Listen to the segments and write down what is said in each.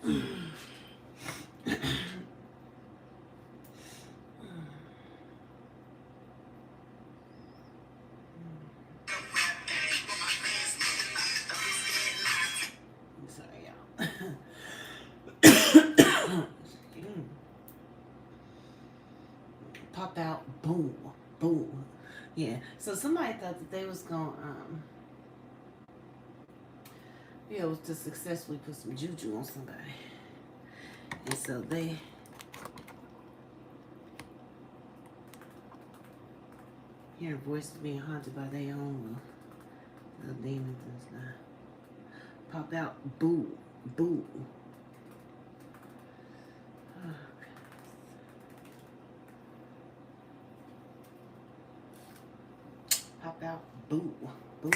Sorry, y'all. Pop out, boom, boom. Yeah. So somebody thought that they was gonna be able to successfully put some juju on somebody, and so they hear voices being haunted by their own little demons and stuff. Pop out, boo, boo. Oh, pop out, boo, boo.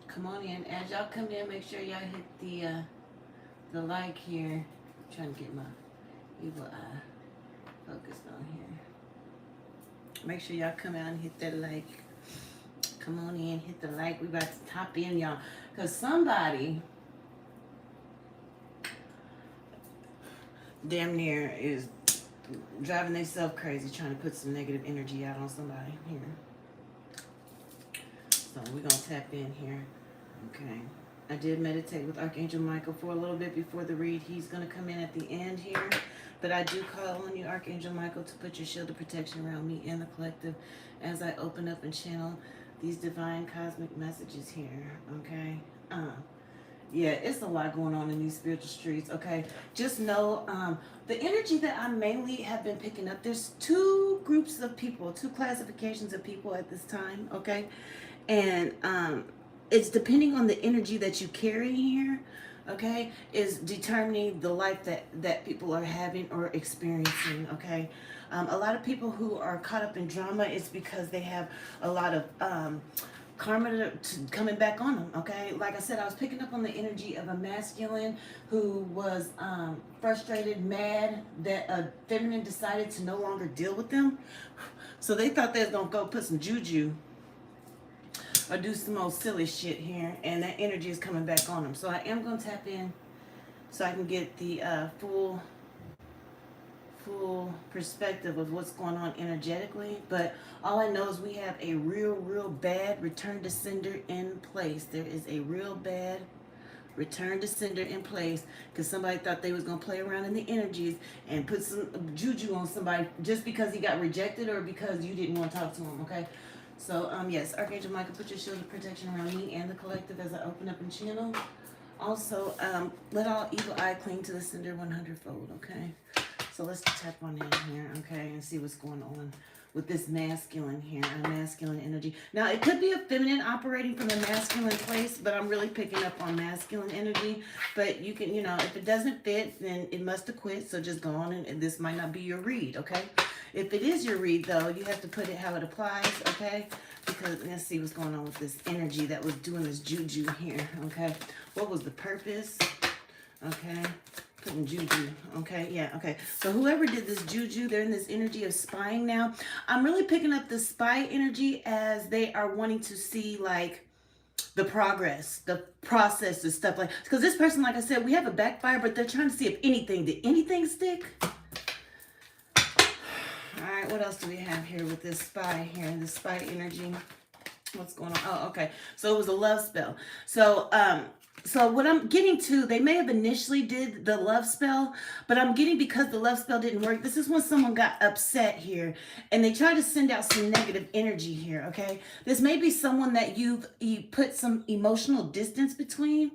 Come on in. As y'all come in, make sure y'all hit the like here. I'm trying to get my evil eye focused on here. Make sure y'all come out and hit that like. Come on in, hit the like. We about to top in, y'all. Because somebody damn near is driving themselves crazy trying to put some negative energy out on somebody here. So we're going to tap in here. Okay. I did meditate with Archangel Michael for a little bit before the read. He's going to come in at the end here. But I do call on you, Archangel Michael, to put your shield of protection around me and the collective as I open up and channel these divine cosmic messages here. Okay. Yeah, it's a lot going on in these spiritual streets, okay? Just know the energy that I mainly have been picking up, there's two groups of people, two classifications of people at this time, okay? And it's depending on the energy that you carry here, okay, is determining the life that people are having or experiencing, okay? A lot of people who are caught up in drama is because they have a lot of karma coming back on them, okay? Like I said, I was picking up on the energy of a masculine who was frustrated, mad that a feminine decided to no longer deal with them. So they thought they was going to go put some juju or do some old silly shit here, and that energy is coming back on them. So I am going to tap in so I can get the full perspective of what's going on energetically. But all I know is we have a real bad return to sender in place. There is a real bad return to sender in place because somebody thought they was going to play around in the energies and put some juju on somebody just because he got rejected or because you didn't want to talk to him, okay? So, yes, Archangel Michael, put your shield of protection around me and the collective as I open up and channel. Also, let all evil eye cling to the sender 100-fold, okay? So let's tap on in here, okay, and see what's going on with this masculine here, a masculine energy. Now, it could be a feminine operating from a masculine place, but I'm really picking up on masculine energy. But you can, if it doesn't fit, then it must have quit. So just go on, and this might not be your read, okay? If it is your read, though, you have to put it how it applies, okay? Because let's see what's going on with this energy that was doing this juju here, okay? What was the purpose? Okay. Putting juju, okay, yeah, okay. So whoever did this juju, they're in this energy of spying now. I'm really picking up the spy energy as they are wanting to see, like, the progress, the process, and stuff like. Because this person, like I said, we have a backfire, but they're trying to see if did anything stick? All right, what else do we have here with this spy here, this spy energy? What's going on? Oh, okay. So it was a love spell. So what I'm getting to, they may have initially did the love spell, but I'm getting because the love spell didn't work. This is when someone got upset here and they tried to send out some negative energy here, okay? This may be someone that you put some emotional distance between.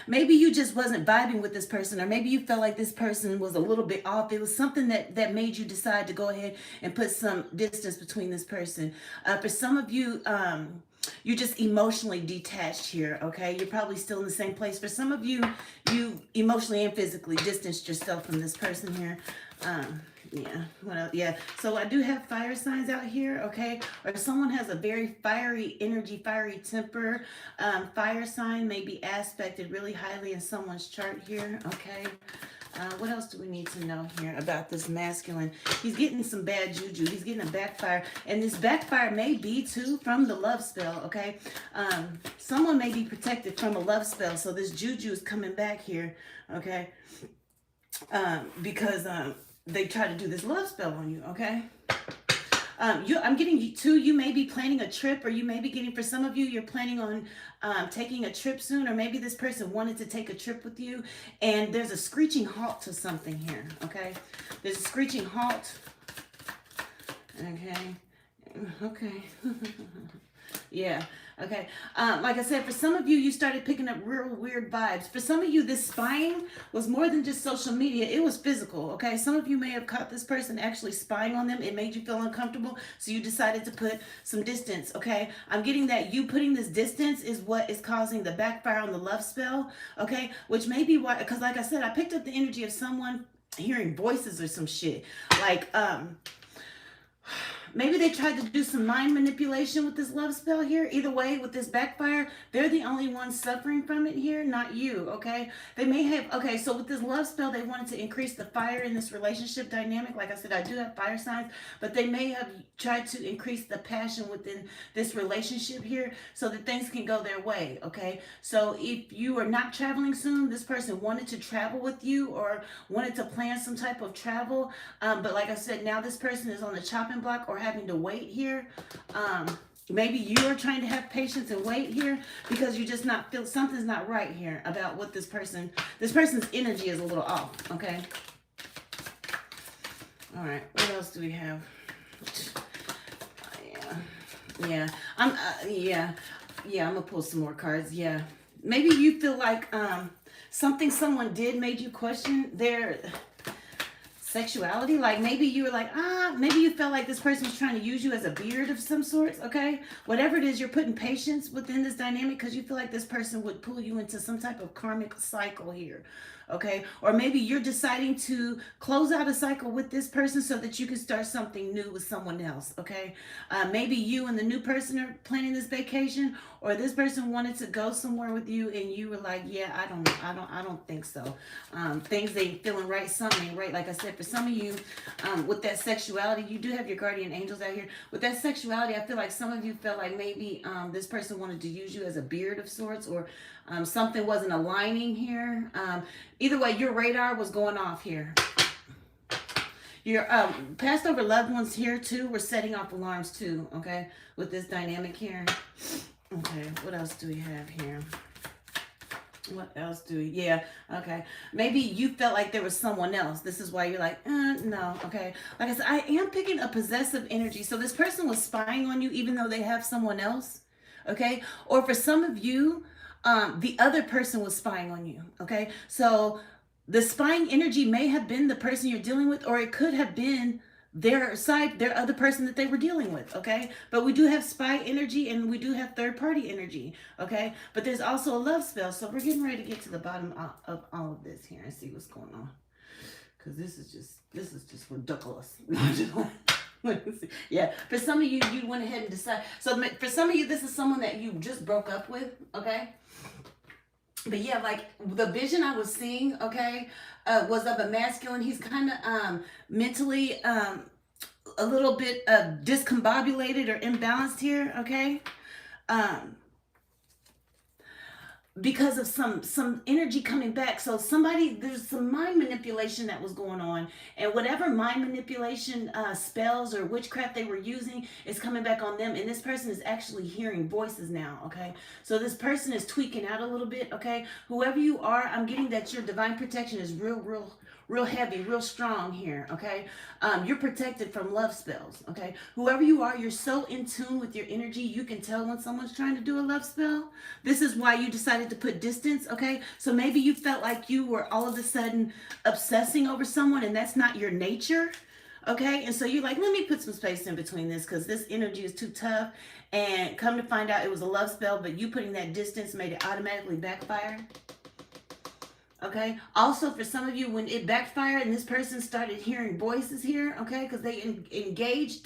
Maybe you just wasn't vibing with this person, or maybe you felt like this person was a little bit off. It was something that made you decide to go ahead and put some distance between this person. For some of you, you're just emotionally detached here, okay? You're probably still in the same place. For some of you, you emotionally and physically distanced yourself from this person here. Yeah, well, yeah. So I do have fire signs out here, okay? Or if someone has a very fiery energy, fiery temper, fire sign may be aspected really highly in someone's chart here, okay? What else do we need to know here about this masculine? He's getting some bad juju. He's getting a backfire. And this backfire may be, too, from the love spell, okay? Someone may be protected from a love spell. So this juju is coming back here, okay? Because they try to do this love spell on you, okay? I'm getting you too. You may be planning a trip, or you may be getting, for some of you, you're planning on taking a trip soon, or maybe this person wanted to take a trip with you, and there's a screeching halt to something here, okay? There's a screeching halt, okay? Okay. Yeah. Okay. Like I said, for some of you, you started picking up real weird vibes. For some of you, this spying was more than just social media. It was physical. Okay. Some of you may have caught this person actually spying on them. It made you feel uncomfortable. So you decided to put some distance. Okay. I'm getting that you putting this distance is what is causing the backfire on the love spell. Okay. Which may be why, because like I said, I picked up the energy of someone hearing voices or some shit. Like, maybe they tried to do some mind manipulation with this love spell here. Either way, with this backfire, they're the only ones suffering from it here, not you, okay? They may have, okay, so with this love spell, they wanted to increase the fire in this relationship dynamic. Like I said, I do have fire signs, but they may have tried to increase the passion within this relationship here so that things can go their way, okay? So if you are not traveling soon, this person wanted to travel with you or wanted to plan some type of travel, but like I said, now this person is on the chopping block or having to wait here. Maybe you're trying to have patience and wait here because you just not feel something's not right here about what this person's energy is a little off. Okay. All right. What else do we have? Yeah. I'm gonna pull some more cards. Yeah. Maybe you feel like something someone did made you question their sexuality. Like maybe you were like, maybe you felt like this person was trying to use you as a beard of some sorts, okay? Whatever it is, you're putting patience within this dynamic because you feel like this person would pull you into some type of karmic cycle here, okay? Or maybe you're deciding to close out a cycle with this person so that you can start something new with someone else, okay? Maybe you and the new person are planning this vacation, or this person wanted to go somewhere with you and you were like, yeah, I don't think so. Things ain't feeling right, something ain't right. Like I said, for some of you, with that sexuality, you do have your guardian angels out here. With that sexuality, I feel like some of you felt like maybe this person wanted to use you as a beard of sorts, or something wasn't aligning here. Either way, your radar was going off here. Your passed over loved ones here too were setting off alarms too, okay, with this dynamic here. Okay, what else do we have here? What else do we, yeah, okay. Maybe you felt like there was someone else. This is why you're like, no, okay. Like I said, I am picking a possessive energy. So this person was spying on you even though they have someone else, okay? Or for some of you, the other person was spying on you, okay? So the spying energy may have been the person you're dealing with, or it could have been their other person that they were dealing with, okay? But we do have spy energy and we do have third party energy, okay? But there's also a love spell. So we're getting ready to get to the bottom of all of this here and see what's going on. Because this is just ridiculous. Yeah, for some of you, you went ahead and decided. So for some of you, this is someone that you just broke up with, okay? But yeah, like the vision I was seeing, okay, was of a masculine. He's kind of mentally a little bit discombobulated or imbalanced here, okay? Because of some energy coming back. So there's some mind manipulation that was going on, and whatever mind manipulation spells or witchcraft they were using is coming back on them, and this person is actually hearing voices now, okay? So this person is tweaking out a little bit, okay? Whoever you are, I'm getting that your divine protection is real heavy, real strong here, okay? You're protected from love spells, okay? Whoever you are, you're so in tune with your energy, you can tell when someone's trying to do a love spell. This is why you decided to put distance, okay? So maybe you felt like you were all of a sudden obsessing over someone and that's not your nature, okay? And so you're like, let me put some space in between this because this energy is too tough. And come to find out it was a love spell, but you putting that distance made it automatically backfire. Okay. Also, for some of you, when it backfired and this person started hearing voices here, okay, because they engaged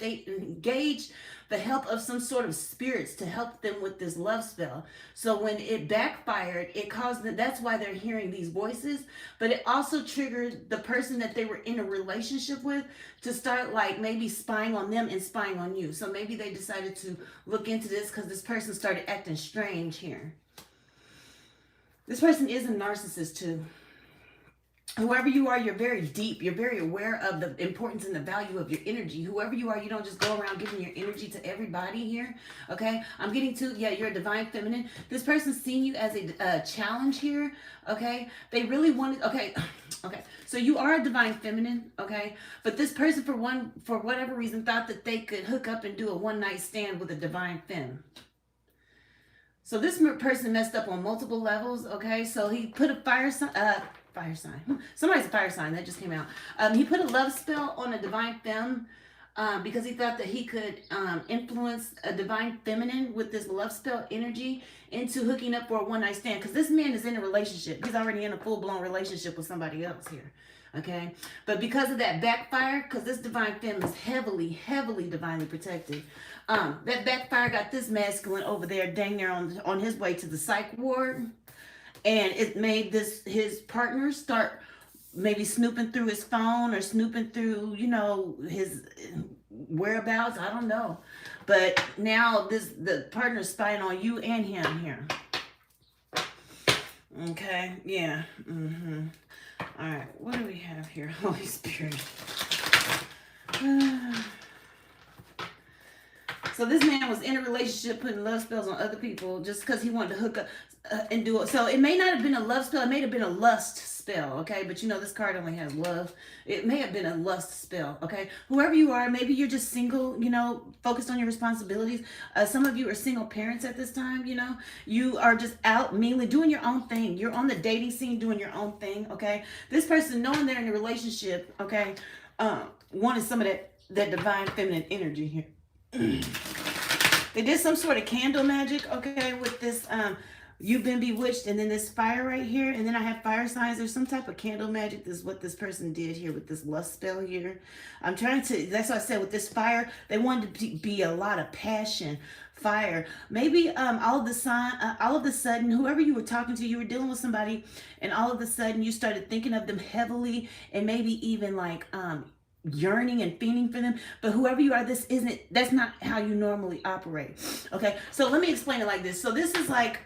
the help of some sort of spirits to help them with this love spell. So when it backfired, it caused them, that's why they're hearing these voices. But it also triggered the person that they were in a relationship with to start like maybe spying on them and spying on you. So maybe they decided to look into this because this person started acting strange here. This person is a narcissist too. Whoever you are, you're very deep. You're very aware of the importance and the value of your energy. Whoever you are, you don't just go around giving your energy to everybody here. Okay? I'm getting to, yeah, you're a divine feminine. This person's seeing you as a challenge here. Okay? They really wanted, okay. Okay. So you are a divine feminine. Okay? But this person, for whatever reason, thought that they could hook up and do a one-night stand with a divine femme. So this person messed up on multiple levels, okay? So he put a fire sign. Somebody's a fire sign. That just came out. He put a love spell on a divine femme because he thought that he could influence a divine feminine with this love spell energy into hooking up for a one-night stand. Because this man is in a relationship. He's already in a full-blown relationship with somebody else here. Okay? But because of that backfire, because this divine femme is heavily, heavily divinely protected, that backfire got this masculine over there dang near on his way to the psych ward. And it made his partner start maybe snooping through his phone or snooping through, you know, his whereabouts. I don't know. But now the partner's spying on you and him here. Okay, yeah. All right, what do we have here? Holy Spirit. So this man was in a relationship putting love spells on other people just because he wanted to hook up and do it. So it may not have been a love spell. It may have been a lust spell, okay? But you know, this card only has love. It may have been a lust spell, okay? Whoever you are, maybe you're just single, you know, focused on your responsibilities. Some of you are single parents at this time, you know. You are just out mainly doing your own thing. You're on the dating scene doing your own thing, okay? This person, knowing they're in a relationship, okay, wanted some of that divine feminine energy here. They did some sort of candle magic, okay, with this you've been bewitched, and then this fire right here, and then I have fire signs. There's some type of candle magic. This is what this person did here with this lust spell here. I'm trying to, that's what I said with this fire, they wanted to be a lot of passion, fire. Maybe all of a sudden, whoever you were talking to, you were dealing with somebody, and all of a sudden you started thinking of them heavily, and maybe even like yearning and fiending for them. But whoever you are, that's not how you normally operate. Okay, so let me explain it like this. So this is like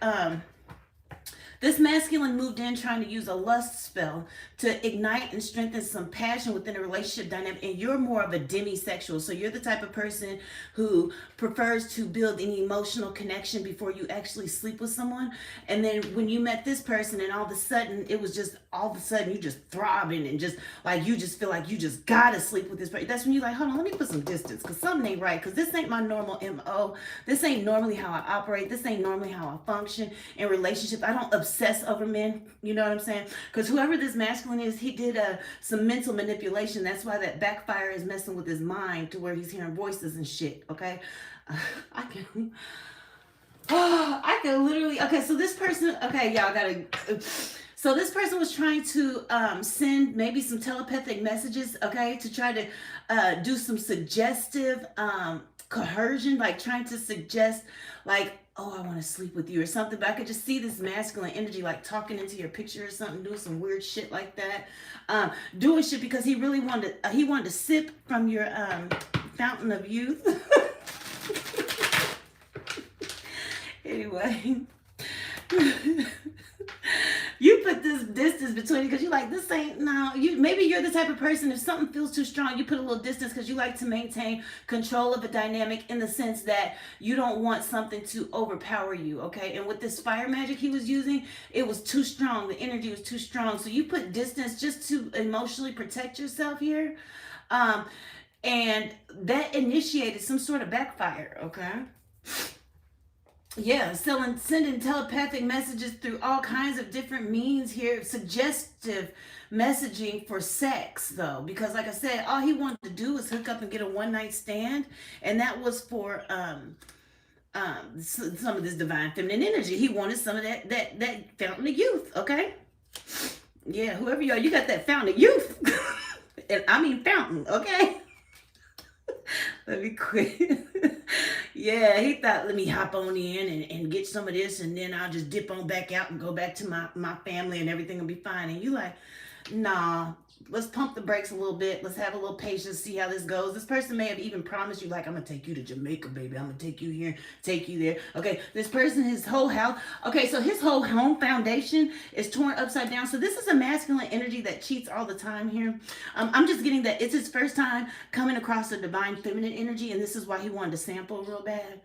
this masculine moved in trying to use a lust spell to ignite and strengthen some passion within a relationship dynamic, and you're more of a demisexual. So you're the type of person who prefers to build an emotional connection before you actually sleep with someone. And then when you met this person, and all of a sudden you just throbbing, and just like you just feel like you just gotta sleep with this person. That's when you're like, hold on, let me put some distance, because something ain't right, because this ain't my normal MO. This ain't normally how I operate. This ain't normally how I function in relationships. I don't obsess over men, you know what I'm saying? Because whoever this masculine is, he did some mental manipulation. That's why that backfire is messing with his mind to where he's hearing voices and shit, okay? I can literally, okay, so this person, okay, y'all gotta, so this person was trying to send maybe some telepathic messages, okay, to try to do some suggestive coercion, like trying to suggest, like, oh, I want to sleep with you or something. But I could just see this masculine energy, like talking into your picture or something, doing some weird shit like that. Doing shit because he really wanted to sip from your fountain of youth. Anyway. You put this distance between it because you like, this ain't, no, maybe you're the type of person, if something feels too strong, you put a little distance because you like to maintain control of a dynamic, in the sense that you don't want something to overpower you, okay? And with this fire magic he was using, it was too strong. The energy was too strong. So you put distance just to emotionally protect yourself here. And that initiated some sort of backfire, okay? Yeah, sending telepathic messages through all kinds of different means here. Suggestive messaging for sex, though. Because like I said, all he wanted to do was hook up and get a one-night stand. And that was for some of this divine feminine energy. He wanted some of that fountain of youth, okay? Yeah, whoever you are, you got that fountain of youth. And I mean fountain, okay? Let me quit. Yeah, he thought, let me hop on in and get some of this, and then I'll just dip on back out and go back to my family, and everything will be fine. And you like, nah, let's pump the brakes a little bit. Let's have a little patience, see how this goes. This person may have even promised you, like, I'm going to take you to Jamaica, baby. I'm going to take you here, take you there. Okay, this person, his whole house. Okay, so his whole home foundation is torn upside down. So this is a masculine energy that cheats all the time here. I'm just getting that it's his first time coming across a divine feminine energy, and this is why he wanted to sample real bad.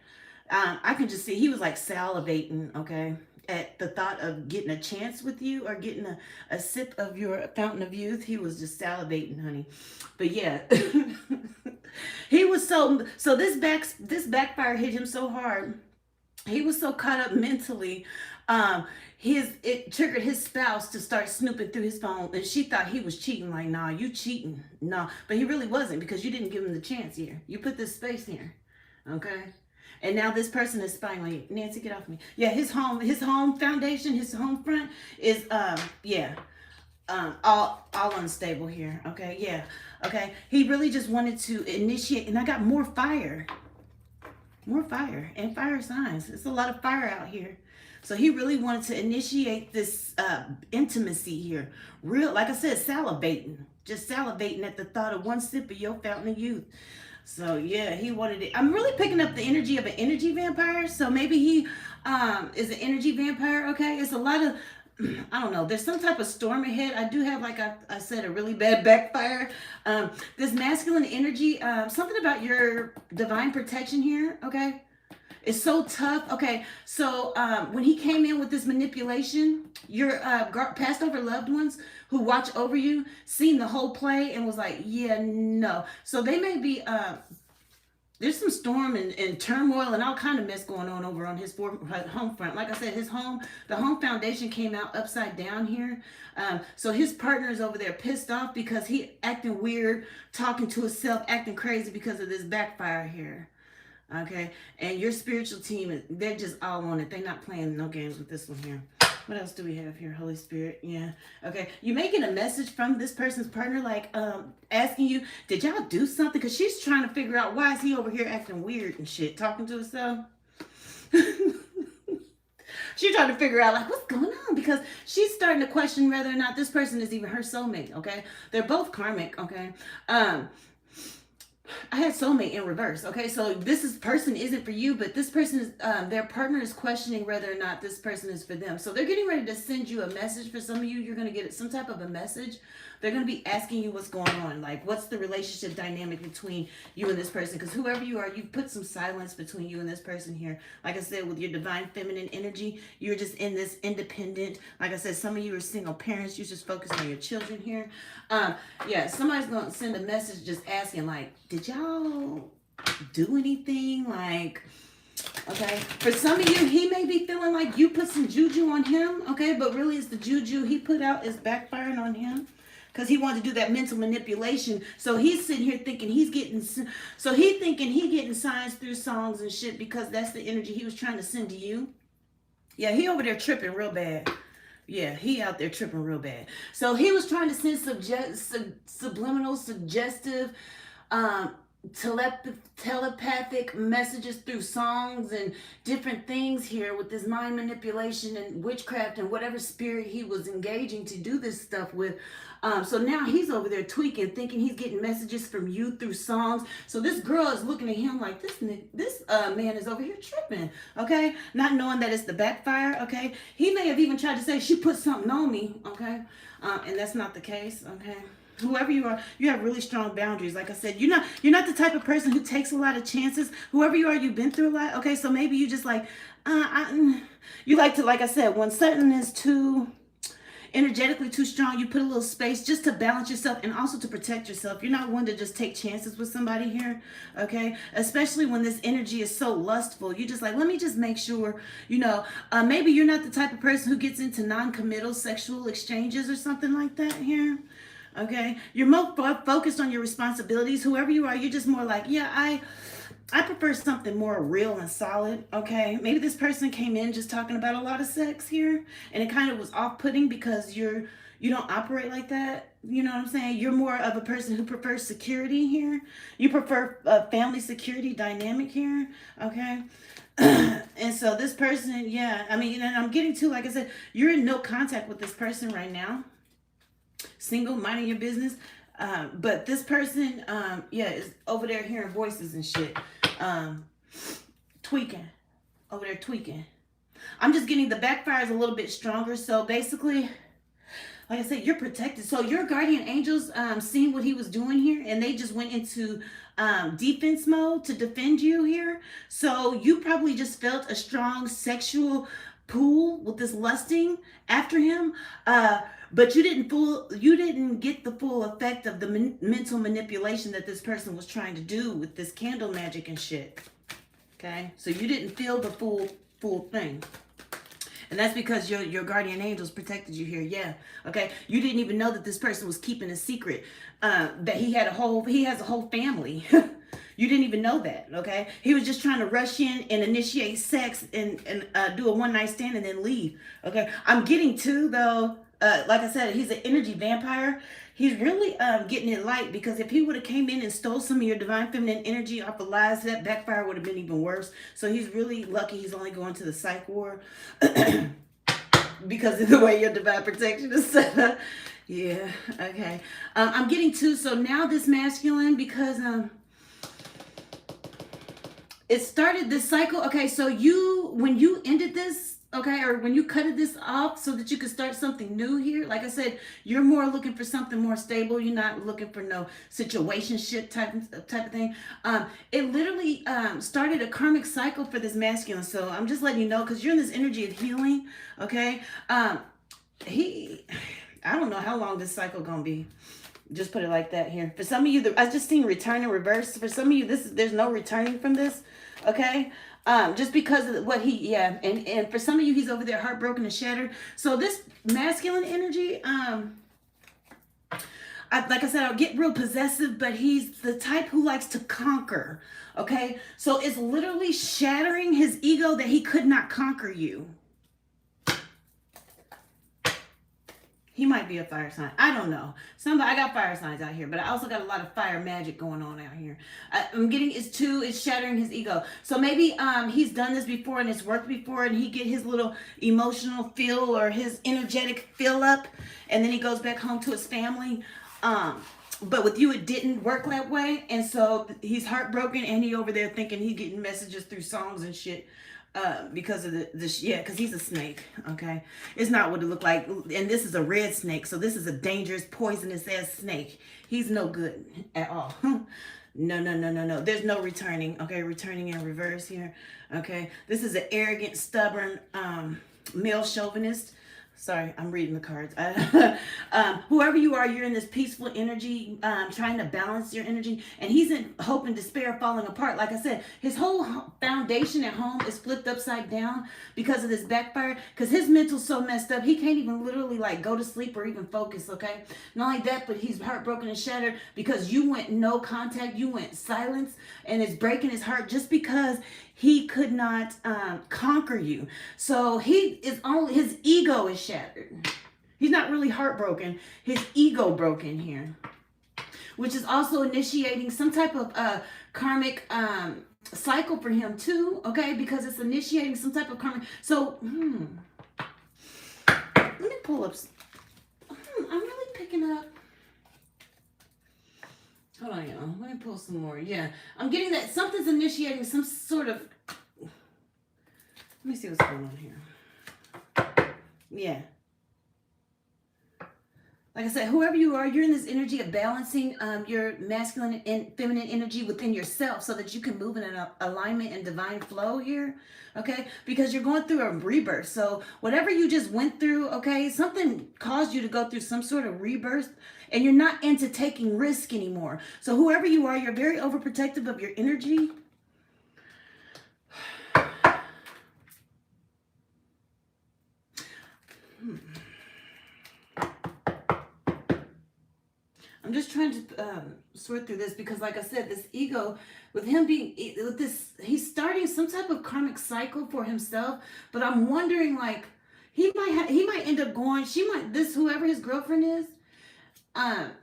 I can just see he was like salivating, okay, at the thought of getting a chance with you or getting a sip of your fountain of youth. He was just salivating, honey. But yeah, he was so this backfire hit him so hard. He was so caught up mentally. It triggered his spouse to start snooping through his phone, and she thought he was cheating. Like, nah, you cheating, nah. But he really wasn't, because you didn't give him the chance here. You put this space here, okay. And now this person is spying on you. Nancy, get off me. Yeah, his home foundation, his home front is all unstable here. Okay, yeah, okay. He really just wanted to initiate, and I got more fire and fire signs. It's a lot of fire out here. So he really wanted to initiate this intimacy here. Real, like I said, salivating, just salivating at the thought of one sip of your fountain of youth. So yeah, he wanted it. I'm really picking up the energy of an energy vampire. So maybe he is an energy vampire. Okay, it's a lot of, I don't know. There's some type of storm ahead. I do have, like I said, a really bad backfire. This masculine energy, something about your divine protection here. Okay, it's so tough. Okay, so when he came in with this manipulation, your passed over loved ones who watch over you seen the whole play and was like, yeah, no. So they may be, there's some storm and turmoil and all kind of mess going on over on his home front. Like I said, the home foundation came out upside down here. So his partner is over there pissed off because he acting weird, talking to himself, acting crazy because of this backfire here. Okay, and your spiritual team, they're just all on it. They're not playing no games with this one here. What else do we have here? Holy Spirit. Yeah. Okay. You may get a message from this person's partner, like asking you, did y'all do something? Because she's trying to figure out, why is he over here acting weird and shit, talking to himself? She's trying to figure out, like, what's going on? Because she's starting to question whether or not this person is even her soulmate. Okay. They're both karmic. Okay. I had soulmate in reverse. Okay, so person isn't for you, but this person is, their partner is questioning whether or not this person is for them. So they're getting ready to send you a message. For some of you, you're going to get some type of a message. They're going to be asking you what's going on. Like, what's the relationship dynamic between you and this person? Because whoever you are, you put some silence between you and this person here. Like I said, with your divine feminine energy, you're just in this independent. Like I said, some of you are single parents. You're just focused on your children here. Yeah, somebody's going to send a message just asking, like, did y'all do anything? Like, okay, for some of you, he may be feeling like you put some juju on him, okay, but really it's the juju he put out is backfiring on him because he wanted to do that mental manipulation. So he's sitting here thinking he's getting signs through songs and shit because that's the energy he was trying to send to you. Yeah, he over there tripping real bad. Yeah, he out there tripping real bad. So he was trying to send subliminal, suggestive, telepathic messages through songs and different things here with this mind manipulation and witchcraft and whatever spirit he was engaging to do this stuff with. So now he's over there tweaking, thinking he's getting messages from you through songs. So this girl is looking at him like, this man is over here tripping, okay? Not knowing that it's the backfire, okay? He may have even tried to say, she put something on me, okay? And that's not the case, okay? Whoever you are, you have really strong boundaries. Like I said, you're not the type of person who takes a lot of chances. Whoever you are, you've been through a lot, okay? So maybe you just like, you like to, like I said, when something is too energetically too strong, you put a little space just to balance yourself and also to protect yourself. You're not one to just take chances with somebody here, okay? Especially when this energy is so lustful. You just like, let me just make sure, maybe you're not the type of person who gets into non-committal sexual exchanges or something like that here. Okay, you're more focused on your responsibilities. Whoever you are, you're just more like, yeah, I prefer something more real and solid, okay? Maybe this person came in just talking about a lot of sex here, and it kind of was off-putting because you don't operate like that. You know what I'm saying? You're more of a person who prefers security here. You prefer a family security dynamic here, okay? And so this person, yeah, I mean, and I'm getting to, like I said, you're in no contact with this person right now. Single, minding your business. But this person, yeah, is over there hearing voices and shit. Um, tweaking. Over there tweaking. I'm just getting the backfire is a little bit stronger. So basically, like I said, you're protected. So your guardian angels seen what he was doing here, and they just went into defense mode to defend you here. So you probably just felt a strong sexual pull with this lusting after him. But you didn't get the full effect of the mental manipulation that this person was trying to do with this candle magic and shit. Okay, so you didn't feel the full thing. And that's because your guardian angels protected you here. Yeah. Okay. You didn't even know that this person was keeping a secret. That he has a whole family. You didn't even know that. Okay. He was just trying to rush in and initiate sex and do a one night stand and then leave. Okay. I'm getting to though. Like I said, he's an energy vampire. He's really getting it light, because if he would have came in and stole some of your divine feminine energy off the lies, that backfire would have been even worse. So he's really lucky he's only going to the psych ward because of the way your divine protection is set up. Yeah, okay. I'm getting to, so now this masculine, because it started this cycle. Okay, so when you ended this, okay, or when you cutted this off so that you could start something new here, like I said, you're more looking for something more stable. You're not looking for no situationship type of thing. It literally started a karmic cycle for this masculine. So I'm just letting you know, because you're in this energy of healing, okay? I don't know how long this cycle gonna be. Just put it like that here. For some of you, I just seen return and reverse. For some of you, there's no returning from this, okay? Just because of what and for some of you, he's over there heartbroken and shattered. So this masculine energy, like I said, I'll get real possessive, but he's the type who likes to conquer, okay? So it's literally shattering his ego that he could not conquer you. He might be a fire sign. I don't know. I got fire signs out here, but I also got a lot of fire magic going on out here. I'm getting it's shattering his ego. So maybe he's done this before and it's worked before, and he get his little emotional feel or his energetic fill up, and then he goes back home to his family. But with you, it didn't work that way, and so he's heartbroken, and he over there thinking he getting messages through songs and shit. Because of because he's a snake, okay? It's not what it looked like, and this is a red snake, so this is a dangerous, poisonous ass snake. He's no good at all. No. There's no returning, okay? Returning in reverse here, okay? This is an arrogant, stubborn, male chauvinist. Sorry, I'm reading the cards. Whoever you are, you're in this peaceful energy, trying to balance your energy. And he's in hope and despair, falling apart. Like I said, his whole foundation at home is flipped upside down because of this backfire. Because his mental's so messed up, he can't even literally like go to sleep or even focus, okay? Not only that, but he's heartbroken and shattered because you went no contact. You went silence. And it's breaking his heart just because he could not conquer you. So his ego is shattered. He's not really heartbroken. His ego broken here, which is also initiating some type of karmic cycle for him too. Okay, because it's initiating some type of karmic. So let me pull up. I'm really picking up. Hold on, y'all. Let me pull some more. Yeah, I'm getting that something's initiating some sort of. Let me see what's going on here. Yeah. Like I said, whoever you are, you're in this energy of balancing your masculine and feminine energy within yourself so that you can move in an alignment and divine flow here, okay? Because you're going through a rebirth. So whatever you just went through, okay, something caused you to go through some sort of rebirth, and you're not into taking risk anymore. So whoever you are, you're very overprotective of your energy. I'm I'm just trying to sort through this because, like I said, this ego, with him being with this, he's starting some type of karmic cycle for himself. But I'm wondering, like, he might end up going. She might whoever his girlfriend is.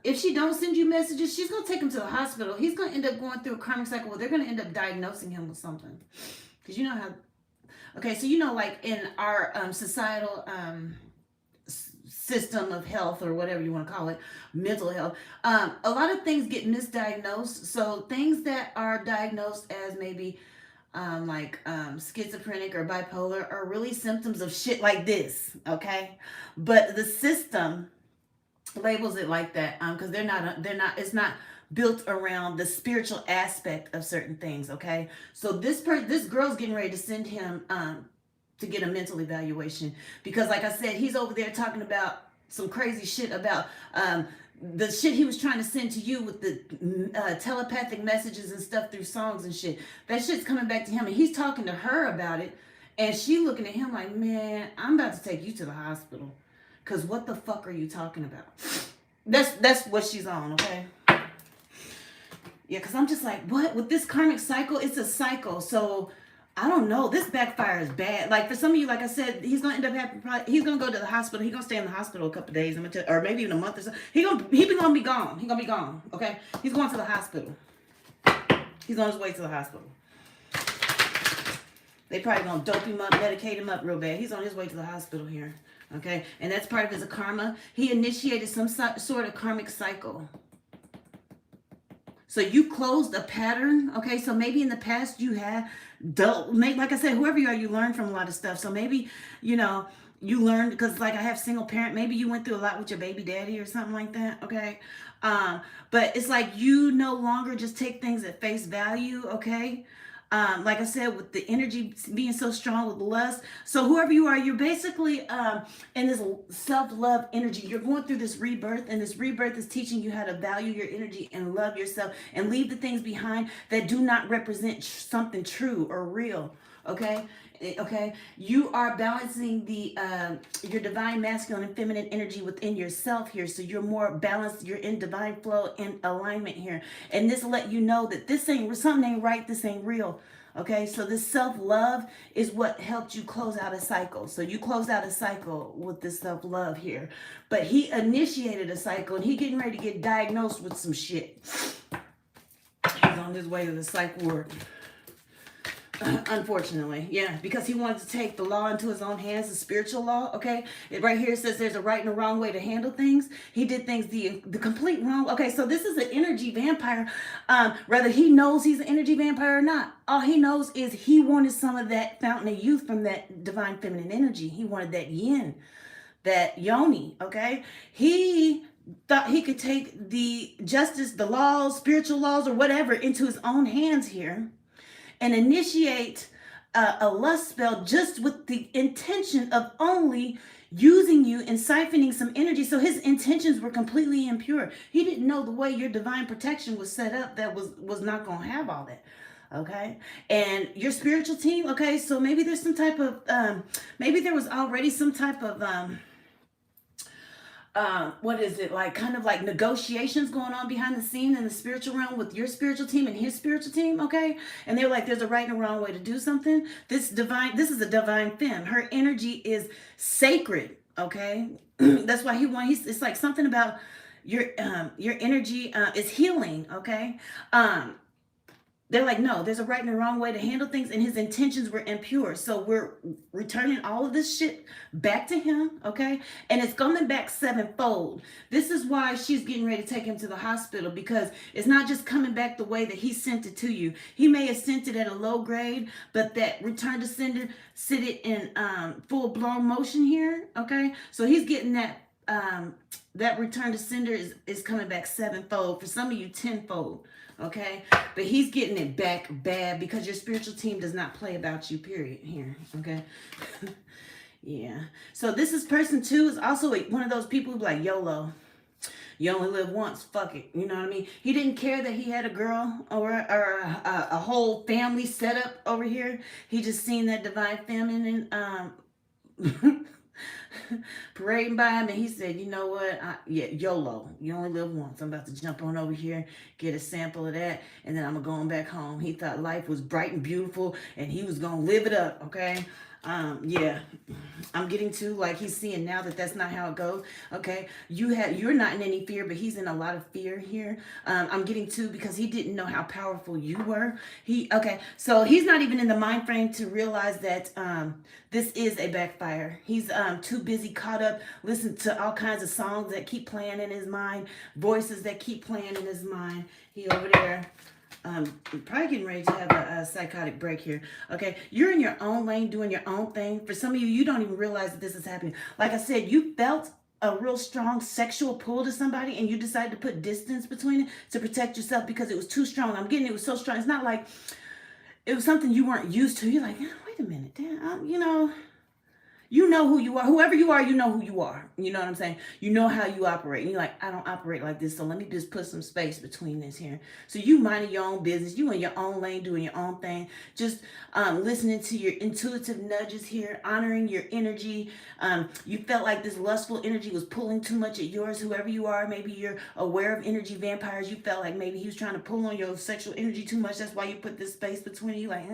If she don't send you messages, she's gonna take him to the hospital. He's gonna end up going through a karmic cycle where they're gonna end up diagnosing him with something. Because you know how. Okay, so you know, like in our societal system of health, or whatever you want to call it, mental health, a lot of things get misdiagnosed. So things that are diagnosed as maybe schizophrenic or bipolar are really symptoms of shit like this. Okay, but the system labels it like that because it's not built around the spiritual aspect of certain things. Okay, so this girl's getting ready to send him to get a mental evaluation because, like I said, he's over there talking about some crazy shit about the shit he was trying to send to you with the telepathic messages and stuff through songs and shit. That shit's coming back to him, and he's talking to her about it, and she looking at him like, man, I'm about to take you to the hospital because what the fuck are you talking about? That's what she's on. Okay. Yeah, because I'm just like, what? With this karmic cycle, it's a cycle. So, I don't know. This backfire is bad. Like, for some of you, like I said, he's going to end up he's going to go to the hospital. He's going to stay in the hospital a couple of days, or maybe even a month or so. He's going to be gone. He's going to be gone, okay? He's going to the hospital. He's on his way to the hospital. They probably going to dope him up, medicate him up real bad. He's on his way to the hospital here, okay? And that's part of his karma. He initiated some sort of karmic cycle. So you closed a pattern, okay? So maybe in the past you had, like I said, whoever you are, you learn from a lot of stuff. So maybe, you know, you learned, because like I have single parent, maybe you went through a lot with your baby daddy or something like that, okay? But it's like you no longer just take things at face value, okay? Like I said, with the energy being so strong with lust. So whoever you are, you're basically in this self-love energy. You're going through this rebirth, and this rebirth is teaching you how to value your energy and love yourself and leave the things behind that do not represent something true or real. Okay? Okay, you are balancing the your divine masculine and feminine energy within yourself here, so you're more balanced. You're in divine flow and alignment here, and this will let you know that something ain't right. This ain't real. Okay, so this self-love is what helped you close out a cycle. So you closed out a cycle with this self-love here, but he initiated a cycle, and he getting ready to get diagnosed with some shit. He's on his way to the psych ward. Unfortunately, yeah, because he wanted to take the law into his own hands, the spiritual law, okay? It right here says there's a right and a wrong way to handle things. He did things the complete wrong. Okay, so this is an energy vampire. Whether he knows he's an energy vampire or not, all he knows is he wanted some of that fountain of youth from that divine feminine energy. He wanted that yin, that yoni, okay? He thought he could take the justice, the laws, spiritual laws, or whatever into his own hands here and initiate a lust spell just with the intention of only using you and siphoning some energy. So his intentions were completely impure. He didn't know the way your divine protection was set up that was not going to have all that. Okay. And your spiritual team. Okay. So maybe there's some type of, maybe there was already some type of, what is it, like kind of like negotiations going on behind the scene in the spiritual realm with your spiritual team and his spiritual team, okay? And they're like, there's a right and a wrong way to do something. This is a divine femme. Her energy is sacred, okay? That's why it's like something about your energy is healing, okay? They're like, no, there's a right and a wrong way to handle things, and his intentions were impure. So we're returning all of this shit back to him, okay? And it's coming back sevenfold. This is why she's getting ready to take him to the hospital, because it's not just coming back the way that he sent it to you. He may have sent it at a low grade, but that return to sender sent it in full-blown motion here, okay? So he's getting that return to sender is coming back sevenfold. For some of you, tenfold. Okay, but he's getting it back bad because your spiritual team does not play about you, period, here. Okay. Yeah. So this person too is also one of those people who be like, YOLO. You only live once. Fuck it. You know what I mean? He didn't care that he had a girl or a whole family set up over here. He just seen that divine feminine parading by him, and he said, you know what, yeah, YOLO, you only live once. I'm about to jump on over here, get a sample of that, and then I'm going back home. He thought life was bright and beautiful, and he was gonna live it up. Okay. Yeah, I'm getting to, like, he's seeing now that that's not how it goes. Okay, you're not in any fear, but he's in a lot of fear here. I'm getting to, because he didn't know how powerful you were. Okay, so he's not even in the mind frame to realize that this is a backfire. He's too busy, caught up, listening to all kinds of songs that keep playing in his mind, voices that keep playing in his mind. He over there. Probably getting ready to have a psychotic break here. Okay, you're in your own lane doing your own thing. For some of you, you don't even realize that this is happening. Like I said, you felt a real strong sexual pull to somebody, and you decided to put distance between it to protect yourself because it was too strong. I'm getting it was so strong. It's not like it was something you weren't used to. You're like, wait a minute, damn, you know who you are. Whoever you are, you know who you are. You know what I'm saying? You know how you operate. And you're like, I don't operate like this, so let me just put some space between this here. So you minding your own business. You in your own lane, doing your own thing. Just listening to your intuitive nudges here, honoring your energy. You felt like this lustful energy was pulling too much at yours. Whoever you are, maybe you're aware of energy vampires. You felt like maybe he was trying to pull on your sexual energy too much. That's why you put this space between you, like,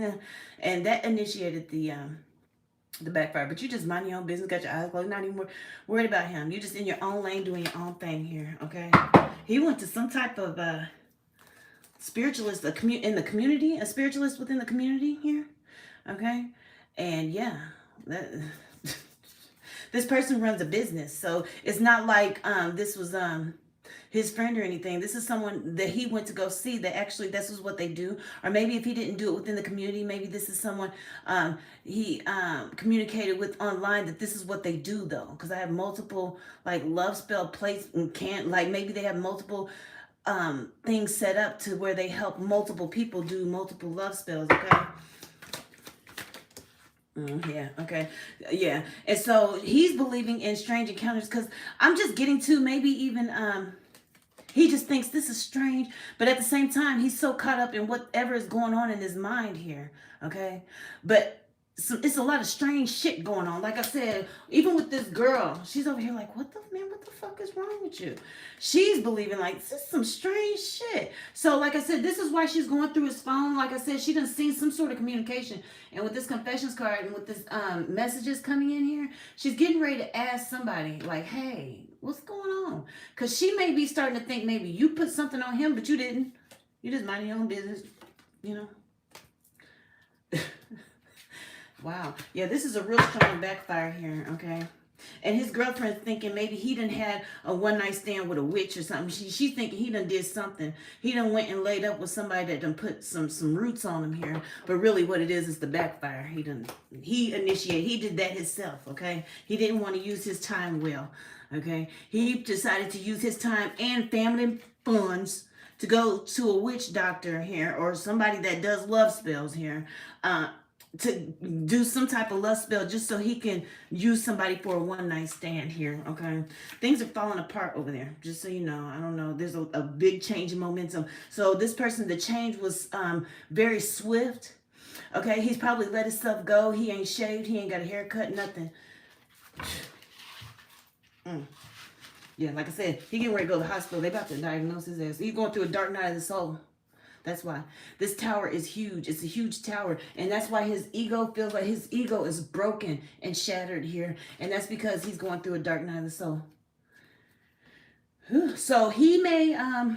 and that initiated the backfire. But you just mind your own business, got your eyes closed, not even worried about him. You just in your own lane doing your own thing here. Okay, he went to some type of spiritualist, in the community, a spiritualist within the community here. Okay, and yeah, that this person runs a business, so it's not like this was his friend or anything. This is someone that he went to go see that actually this is what they do. Or maybe if he didn't do it within the community, maybe this is someone he communicated with online that this is what they do, though. Because I have multiple like love spell plates and like maybe they have multiple things set up to where they help multiple people do multiple love spells. Okay. Yeah, okay. Yeah. And so he's believing in strange encounters, because I'm just getting to maybe even he just thinks this is strange, but at the same time, he's so caught up in whatever is going on in his mind here, okay? But it's a lot of strange shit going on. Like I said, even with this girl, she's over here like, what the fuck is wrong with you? She's believing like, this is some strange shit. So like I said, this is why she's going through his phone. Like I said, she done seen some sort of communication. And with this confessions card and with this messages coming in here, she's getting ready to ask somebody like, hey, what's going on? Because she may be starting to think maybe you put something on him, but you didn't. You just minding your own business, you know? Wow. Yeah, this is a real strong backfire here, okay? And his girlfriend's thinking maybe he done had a one-night stand with a witch or something. She's thinking he done did something. He done went and laid up with somebody that done put some roots on him here. But really what it is the backfire. He initiated. He did that himself, okay? He didn't want to use his time well, okay? He decided to use his time and family funds to go to a witch doctor here, or somebody that does love spells here, to do some type of lust spell just so he can use somebody for a one-night stand here, okay? Things are falling apart over there, just so you know. I don't know. There's a big change in momentum. So this person, the change was very swift, okay? He's probably let his stuff go. He ain't shaved. He ain't got a haircut, nothing. Yeah, like I said, he getting ready to go to the hospital. They about to diagnose his ass. He's going through a dark night of the soul. That's why. This tower is huge. It's a huge tower. And that's why his ego feels like his ego is broken and shattered here. And that's because he's going through a dark night of the soul. So he may, I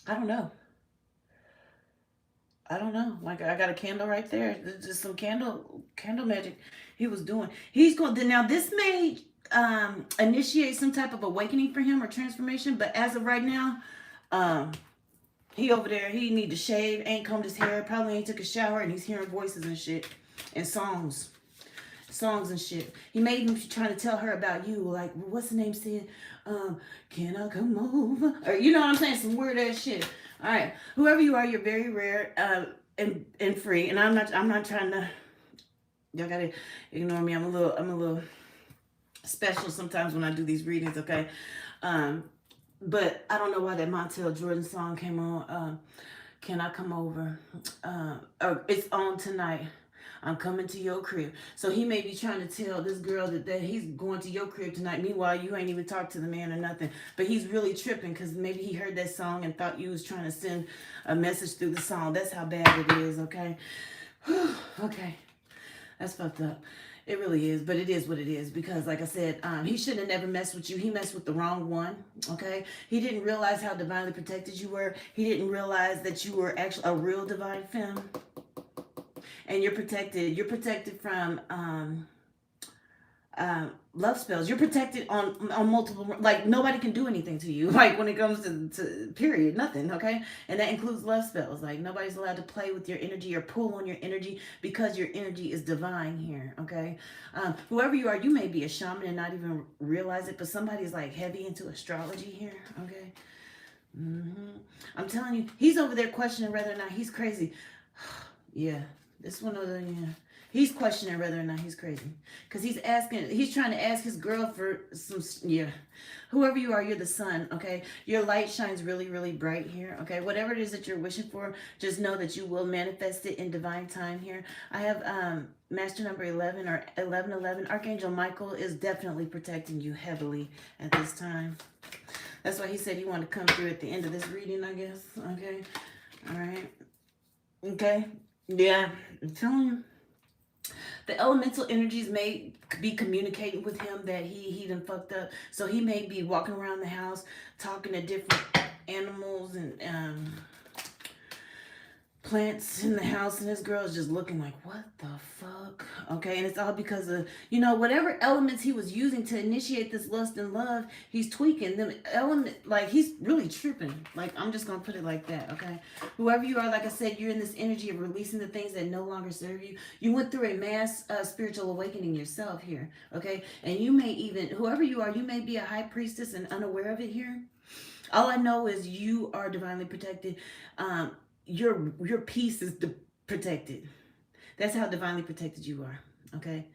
don't know. I don't know. Like, I got a candle right there. There's just some candle magic he was doing. He's going to, now this may initiate some type of awakening for him or transformation. But as of right now, he over there, he need to shave, ain't combed his hair, probably ain't took a shower, and he's hearing voices and shit, and songs and shit. He may even be trying to tell her about you, like, what's the name said, can I come over? Or, you know what I'm saying, some weird ass shit. All right, whoever you are, you're very rare and free, and I'm not trying to, y'all gotta ignore me. I'm a little special sometimes when I do these readings, okay? But I don't know why that Montel Jordan song came on. Can I come over? Or it's on tonight. I'm coming to your crib. So he may be trying to tell this girl that he's going to your crib tonight. Meanwhile, you ain't even talked to the man or nothing. But he's really tripping because maybe he heard that song and thought you was trying to send a message through the song. That's how bad it is, okay? Okay. That's fucked up. It really is, but it is what it is because, like I said, he shouldn't have never messed with you. He messed with the wrong one, okay? He didn't realize how divinely protected you were. He didn't realize that you were actually a real divine femme. And you're protected. You're protected from love spells. You're protected on multiple, like nobody can do anything to you, like when it comes to period, nothing, okay? And that includes love spells. Like nobody's allowed to play with your energy or pull on your energy because your energy is divine here, okay? Whoever you are, you may be a shaman and not even realize it, but somebody's like heavy into astrology here, okay? I'm telling you, he's over there questioning whether or not he's crazy. Yeah, this one over there, yeah. He's questioning whether or not he's crazy. Because he's trying to ask his girl for some, yeah. Whoever you are, you're the sun, okay? Your light shines really, really bright here, okay? Whatever it is that you're wishing for, just know that you will manifest it in divine time here. I have master number 11 or 1111. Archangel Michael is definitely protecting you heavily at this time. That's why he said he wanted to come through at the end of this reading, I guess, okay? All right. Okay. Yeah, I'm telling you. The elemental energies may be communicating with him that he done fucked up. So he may be walking around the house talking to different animals and plants in the house, and this girl is just looking like, what the fuck? Okay, and it's all because of, you know, whatever elements he was using to initiate this lust and love, he's tweaking them element, like he's really tripping. Like, I'm just gonna put it like that, okay? Whoever you are, like I said, you're in this energy of releasing the things that no longer serve you. You went through a mass spiritual awakening yourself here, okay? And you may even, whoever you are, you may be a high priestess and unaware of it here. All I know is you are divinely protected. Your peace is protected. That's how divinely protected you are, okay?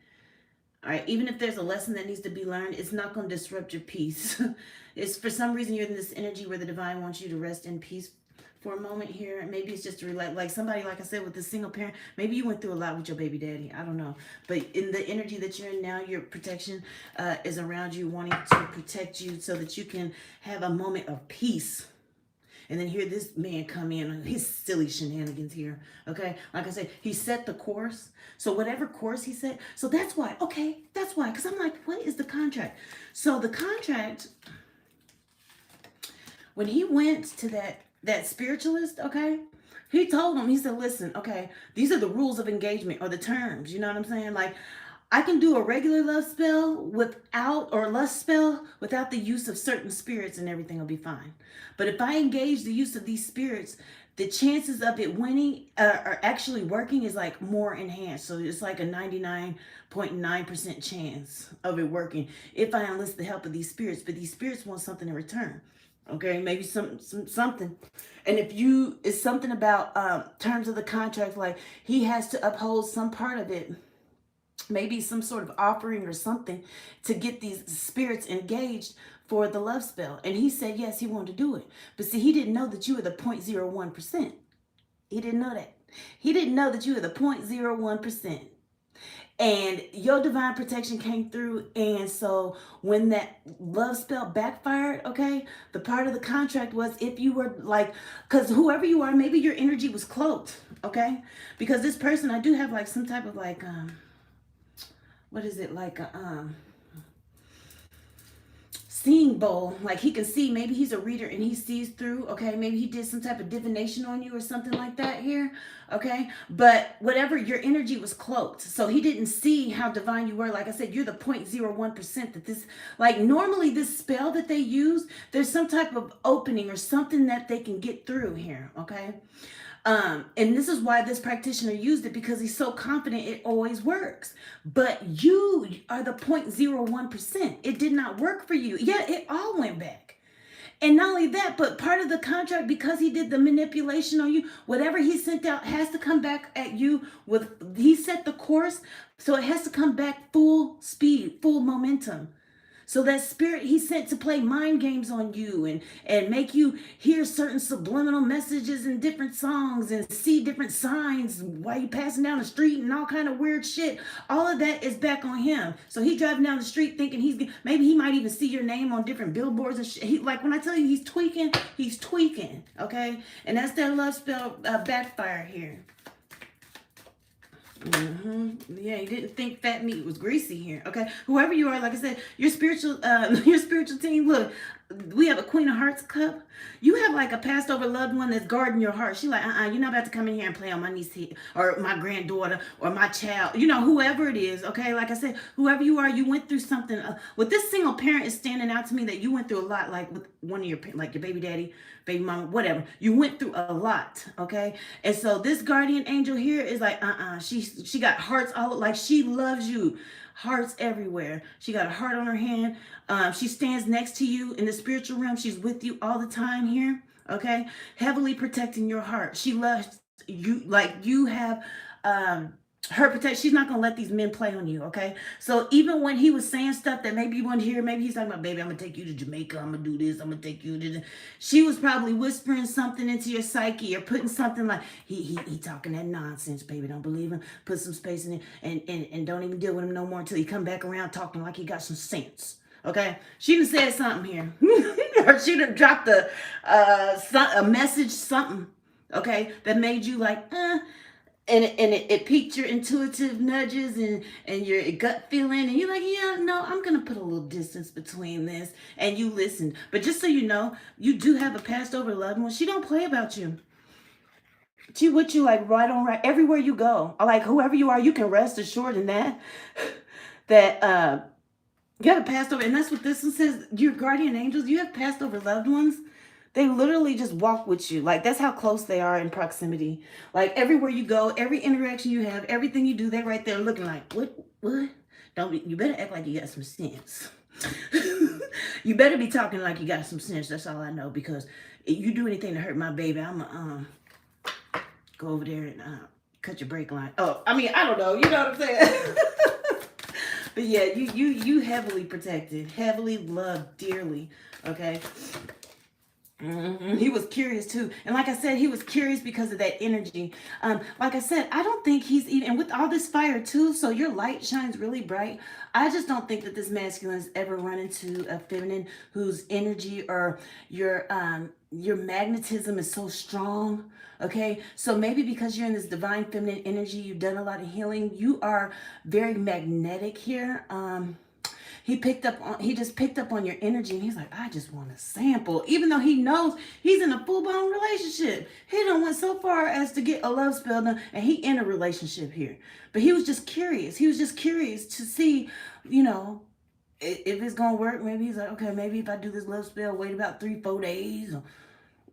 All right, even if there's a lesson that needs to be learned, it's not going to disrupt your peace. It's for some reason you're in this energy where the divine wants you to rest in peace for a moment here. Maybe it's just to relax, like somebody, like I said, with the single parent. Maybe you went through a lot with your baby daddy. I don't know. But in the energy that you're in now, your protection is around you, wanting to protect you so that you can have a moment of peace. And then hear this man come in on his silly shenanigans here, okay? Like I said, he set the course. So whatever course he set, so that's why, okay, that's why. Because I'm like, what is the contract? So the contract, when he went to that spiritualist, okay, he told him, he said, listen, okay, these are the rules of engagement or the terms, you know what I'm saying? Like, I can do a regular love spell without, or lust spell without the use of certain spirits and everything will be fine. But if I engage the use of these spirits, the chances of it winning or actually working is like more enhanced. So it's like a 99.9% chance of it working if I enlist the help of these spirits. But these spirits want something in return. Okay, maybe something. And if it's something about terms of the contract, like he has to uphold some part of it. Maybe some sort of offering or something to get these spirits engaged for the love spell. And he said, yes, he wanted to do it. But see, he didn't know that you were the 0.01%. He didn't know that. He didn't know that you were the 0.01%. And your divine protection came through. And so when that love spell backfired, okay, the part of the contract was if you were like, because whoever you are, maybe your energy was cloaked, okay? Because this person, I do have like some type of like, what is it, like a seeing bowl, like he can see, maybe he's a reader and he sees through, okay, maybe he did some type of divination on you or something like that here, okay, but whatever, your energy was cloaked, so he didn't see how divine you were. Like I said, you're the 0.01% that this, like normally this spell that they use, there's some type of opening or something that they can get through here, okay. And this is why this practitioner used it, because he's so confident it always works. But you are the 0.01%. It did not work for you. Yeah, it all went back. And not only that, but part of the contract, because he did the manipulation on you, whatever he sent out has to come back at you he set the course, so it has to come back full speed, full momentum. So that spirit he sent to play mind games on you and make you hear certain subliminal messages in different songs and see different signs while you passing down the street and all kind of weird shit. All of that is back on him. So he driving down the street thinking maybe he might even see your name on different billboards and shit. Like when I tell you he's tweaking, okay? And that's that love spell backfire here. Yeah, you didn't think fat meat was greasy here. Okay, whoever you are, like I said, your spiritual team. Look, we have a Queen of Hearts cup. You have like a passed over loved one that's guarding your heart. She like, you're not about to come in here and play on my niece or my granddaughter or my child. You know, whoever it is. Okay, like I said, whoever you are, you went through something. With this single parent is standing out to me that you went through a lot. Like with one of your, like your baby daddy, baby mama, whatever. You went through a lot. Okay, and so this guardian angel here is like, she got hearts all like she loves you. Hearts everywhere. She got a heart on her hand. She stands next to you in the spiritual realm. She's with you all the time here. Okay, heavily protecting your heart. She loves you like you have her protection. She's not gonna let these men play on you. Okay, so even when he was saying stuff that maybe you wouldn't hear, maybe he's talking about, baby, I'm gonna take you to Jamaica, I'm gonna do this, I'm gonna take you to she was probably whispering something into your psyche or putting something like he talking that nonsense, baby, don't believe him, put some space in it and don't even deal with him no more until he come back around talking like he got some sense. Okay, she done said something here or she done dropped a message, something, okay, that made you like and it piqued your intuitive nudges and your gut feeling, and you're like, yeah, no, I'm gonna put a little distance between this, and you listened. But just so you know, you do have a passed over loved one. She don't play about you. She with you like right on right everywhere you go. Like whoever you are, you can rest assured in that you have a passed over, and that's what this one says. Your guardian angels, you have passed over loved ones. They literally just walk with you. Like, that's how close they are in proximity. Like, everywhere you go, every interaction you have, everything you do, they're right there looking like, what? You better act like you got some sense. You better be talking like you got some sense. That's all I know. Because if you do anything to hurt my baby, I'm going to go over there and cut your brake line. Oh, I mean, I don't know. You know what I'm saying? But yeah, you heavily protected, heavily loved dearly. Okay? He was curious too, and like I said, he was curious because of that energy. Like I said, I don't think he's even, and with all this fire too, so your light shines really bright. I just don't think that this masculine's ever run into a feminine whose energy or your magnetism is so strong. Okay, so maybe because you're in this divine feminine energy, you've done a lot of healing. You are very magnetic here. He just picked up on your energy, and he's like, I just want a sample. Even though he knows he's in a full-blown relationship. He done went so far as to get a love spell done, and he in a relationship here. But he was just curious. He was just curious to see, you know, if it's going to work. Maybe he's like, okay, maybe if I do this love spell, wait about 3-4 days, or,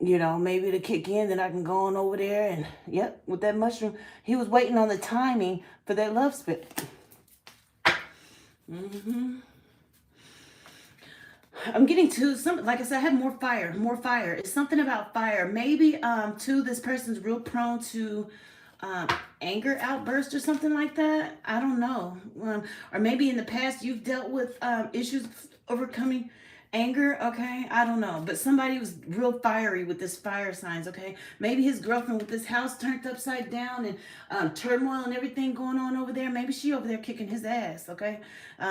you know, maybe it'll kick in, then I can go on over there. And, yep, with that mushroom, he was waiting on the timing for that love spell. I'm getting to some, like I said, I have more fire. It's something about fire. Maybe, too, this person's real prone to anger outbursts or something like that. I don't know. Or maybe in the past you've dealt with issues overcoming anger, okay? I don't know. But somebody was real fiery with this fire signs, okay? Maybe his girlfriend with this house turned upside down and turmoil and everything going on over there. Maybe she over there kicking his ass, okay?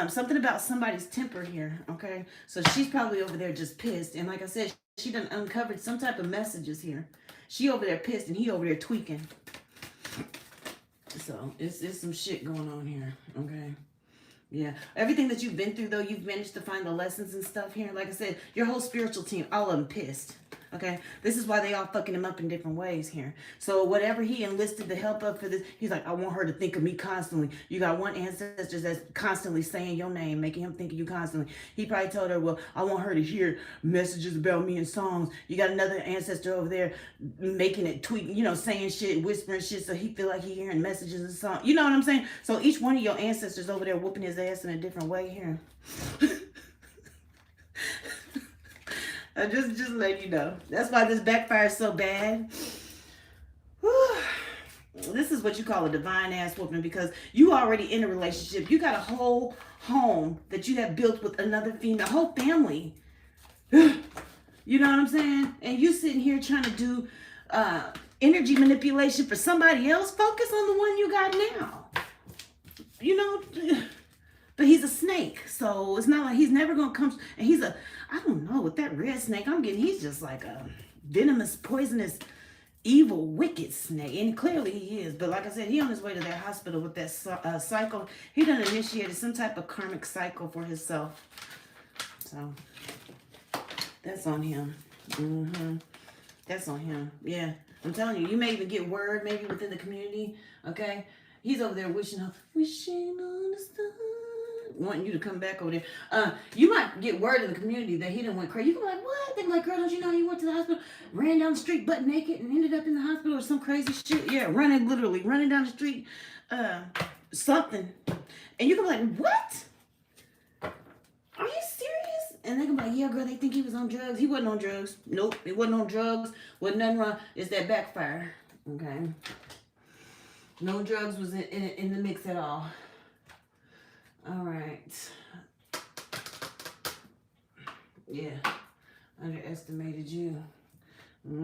Something about somebody's temper here, okay? So she's probably over there just pissed. And like I said, she done uncovered some type of messages here. She over there pissed and he over there tweaking. So it's some shit going on here, okay? Yeah, everything that you've been through, though, you've managed to find the lessons and stuff here. Like I said, your whole spiritual team, all of them pissed. Okay, this is why they all fucking him up in different ways here. So whatever he enlisted the help of for this, he's like, I want her to think of me constantly. You got one ancestor that's constantly saying your name, making him think of you constantly. He probably told her, well, I want her to hear messages about me in songs. You got another ancestor over there making it tweak, you know, saying shit, whispering shit, so he feel like he hearing messages and songs. You know what I'm saying? So each one of your ancestors over there whooping his ass in a different way here. I just let you know. That's why this backfire is so bad. this is what you call a divine ass whooping, because you already in a relationship. You got a whole home that you have built with another female, whole family. You know what I'm saying? And you sitting here trying to do energy manipulation for somebody else. Focus on the one you got now. You know, but he's a snake, so it's not like he's never gonna come. And he's a, I don't know, with that red snake I'm getting, he's just like a venomous, poisonous, evil, wicked snake. And clearly he is. But like I said, he on his way to that hospital with that cycle. He done initiated some type of karmic cycle for himself. So that's on him. That's on him. Yeah, I'm telling you, you may even get word maybe within the community. Okay, he's over there wishing on the star, wanting you to come back over there. You might get word in the community that he done went crazy. You can be like, what? They be like, girl, don't you know you went to the hospital, ran down the street butt naked and ended up in the hospital or some crazy shit? Yeah, literally running down the street, something. And you can be like, what? Are you serious? And they can be like, yeah, girl, they think he was on drugs. He wasn't on drugs. Nope, he wasn't on drugs. Wasn't nothing wrong. It's that backfire. Okay. No drugs was in the mix at all. All right. Yeah. Underestimated you.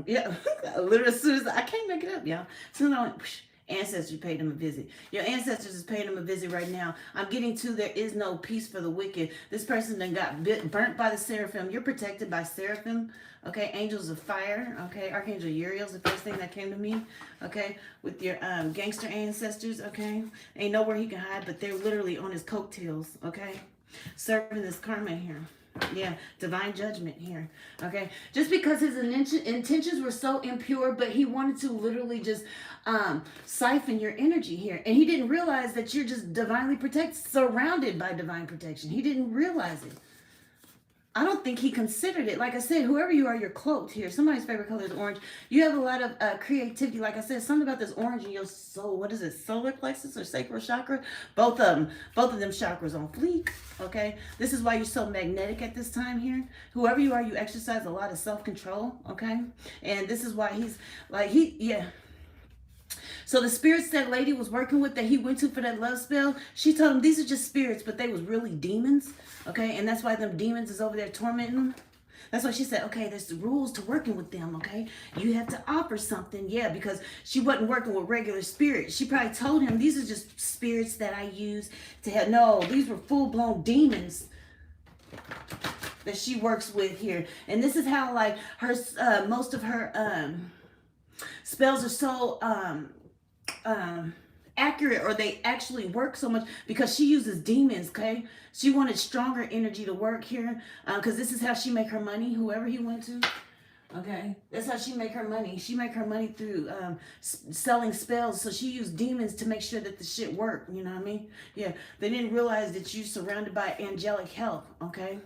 Yeah. Literally, as soon as I can't make it up, y'all. Soon as I went, whoosh, ancestors paid him a visit. Your ancestors is paying him a visit right now. I'm getting to there is no peace for the wicked. This person then got burnt by the seraphim. You're protected by seraphim. Okay, angels of fire. Okay, Archangel Uriel's the first thing that came to me. Okay, with your gangster ancestors. Okay, ain't nowhere he can hide, but they're literally on his coattails. Okay, serving this karma here. Yeah, divine judgment here. Okay, just because his intentions were so impure, but he wanted to literally just siphon your energy here, and he didn't realize that you're just divinely protected, surrounded by divine protection. He didn't realize it. I don't think he considered it. Like I said, whoever you are, you're cloaked here. Somebody's favorite color is orange. You have a lot of creativity. Like I said, something about this orange in your soul. What is it? Solar plexus or sacral chakra? Both of them chakras on fleek. Okay. This is why you're so magnetic at this time here. Whoever you are, you exercise a lot of self-control. Okay. And this is why he's like, yeah. So the spirits that lady was working with that he went to for that love spell, she told him these are just spirits, but they was really demons. Okay, and that's why them demons is over there tormenting them. That's why she said, okay, there's the rules to working with them, okay? You have to offer something, yeah, because she wasn't working with regular spirits. She probably told him, these are just spirits that I use to help. No, these were full-blown demons that she works with here. And this is how, like, her, most of her spells are so accurate, or they actually work so much because she uses demons. Okay, she wanted stronger energy to work here because this is how she make her money, whoever he went to. Okay, that's how she make her money. She make her money through selling spells. So she used demons to make sure that the shit worked. You know what I mean? Yeah, they didn't realize that you're surrounded by angelic help. Okay.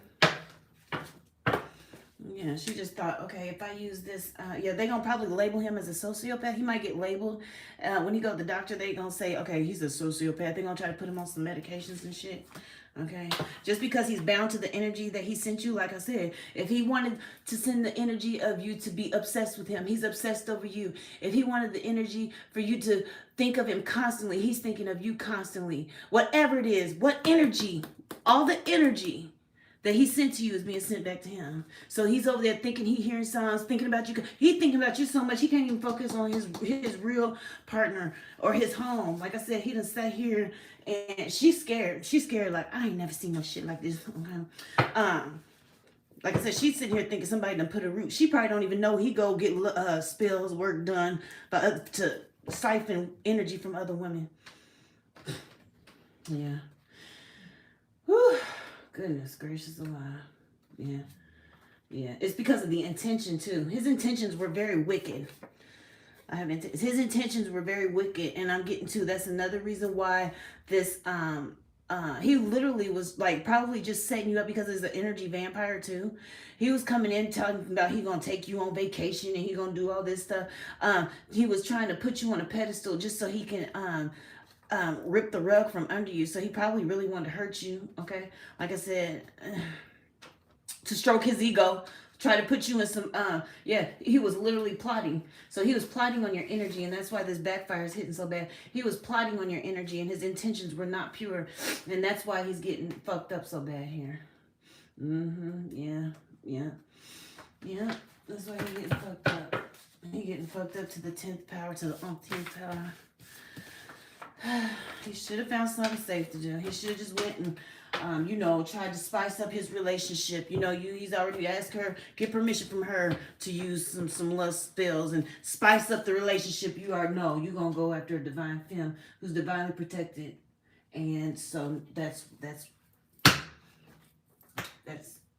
Yeah, she just thought, okay, if I use this, yeah, they're going to probably label him as a sociopath. He might get labeled. When he go to the doctor, they going to say, okay, he's a sociopath. They're going to try to put him on some medications and shit. Okay? Just because he's bound to the energy that he sent you, like I said, if he wanted to send the energy of you to be obsessed with him, he's obsessed over you. If he wanted the energy for you to think of him constantly, he's thinking of you constantly. Whatever it is, what energy, all the energy that he sent to you is being sent back to him. So he's over there thinking, he hearing sounds, thinking about you. He's thinking about you so much, he can't even focus on his real partner or his home. Like I said, he done sat here and she's scared. She's scared like, I ain't never seen no shit like this. Okay. Like I said, she's sitting here thinking somebody done put a root. She probably don't even know he go get spells, work done to siphon energy from other women. Yeah. Whew. Goodness gracious alive. Yeah. Yeah. It's because of the intention too. His intentions were very wicked. His intentions were very wicked. And I'm getting to, that's another reason why this, he literally was like probably just setting you up because he's an energy vampire too. He was coming in talking about he gonna take you on vacation and he gonna do all this stuff. He was trying to put you on a pedestal just so he can, rip the rug from under you. So he probably really wanted to hurt you. Okay, like I said, to stroke his ego, Try to put you in some, yeah, he was literally plotting. So he was plotting on your energy, and that's why this backfire is hitting so bad. He was plotting on your energy, and his intentions were not pure, and that's why he's getting fucked up so bad here. Yeah, yeah, yeah. That's why he's getting fucked up. He's getting fucked up to the 10th power, to the umpteenth power. He should have found something safe to do. He should have just went and, you know, tried to spice up his relationship. You know, he's already asked her, get permission from her to use some lust spells and spice up the relationship. You already know you're going to go after a divine femme who's divinely protected. And so that's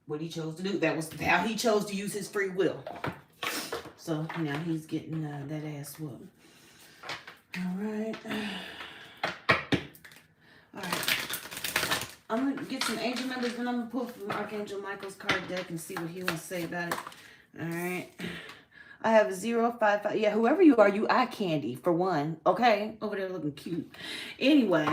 what he chose to do. That was how he chose to use his free will. So now he's getting that ass whooped. All right. All right. I'm going to get some angel numbers, then I'm going to pull from Archangel Michael's card deck and see what he wants to say about it. All right. I have 055. Yeah, whoever you are, you eye candy, for one. Okay? Over there looking cute. Anyway,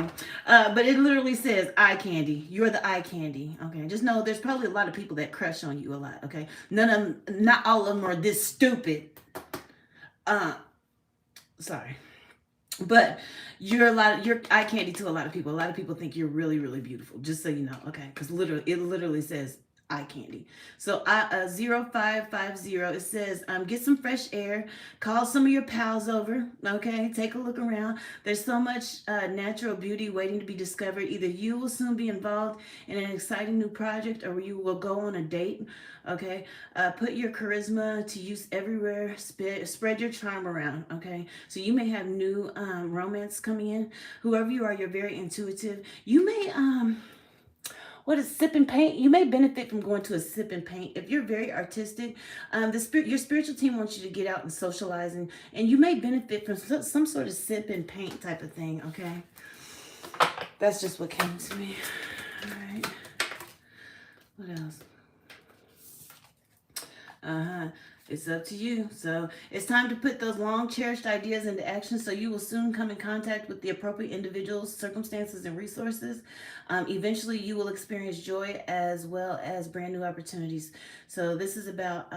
but it literally says eye candy. You're the eye candy. Okay? Just know there's probably a lot of people that crush on you a lot. Okay? Not all of them are this stupid. Sorry. But you're eye candy to a lot of people. A lot of people think you're really, really beautiful. Just so you know, okay? Because it literally says eye candy. So 0550, it says get some fresh air. Call some of your pals over. Okay, take a look around. There's so much natural beauty waiting to be discovered. Either you will soon be involved in an exciting new project, or you will go on a date. Okay, put your charisma to use everywhere. Spread your charm around. Okay, so you may have new romance coming in. Whoever you are, you're very intuitive. You may what is sip and paint? You may benefit from going to a sip and paint. If you're very artistic, your spiritual team wants you to get out and socialize, and you may benefit from some sort of sip and paint type of thing, okay? That's just what came to me. All right. What else? It's up to you. So it's time to put those long cherished ideas into action, so you will soon come in contact with the appropriate individuals, circumstances, and resources. Eventually you will experience joy as well as brand new opportunities. So this is about,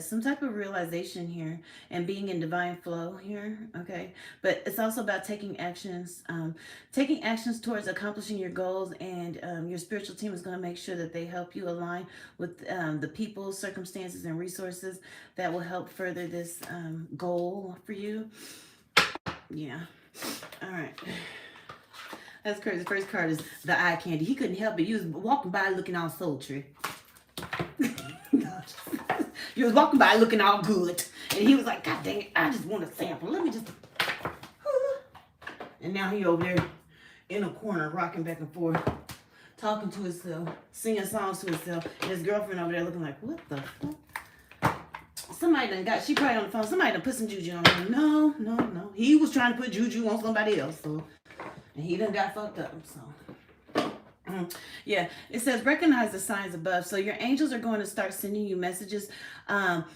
some type of realization here and being in divine flow here. Okay. But it's also about taking actions towards accomplishing your goals, and your spiritual team is going to make sure that they help you align with the people, circumstances, and resources that will help further this goal for you. Yeah. All right. That's crazy. The first card is the eye candy. He couldn't help it. You was walking by looking all sultry. You was walking by looking all good. And he was like, God dang it, I just want a sample. Let me just... And now he over there in a corner rocking back and forth, talking to himself, singing songs to himself. And his girlfriend over there looking like, what the fuck? Somebody done she probably on the phone. Somebody done put some juju on him. No. He was trying to put juju on somebody else. So, and he done got fucked up. So, yeah, it says recognize the signs above. So your angels are going to start sending you messages,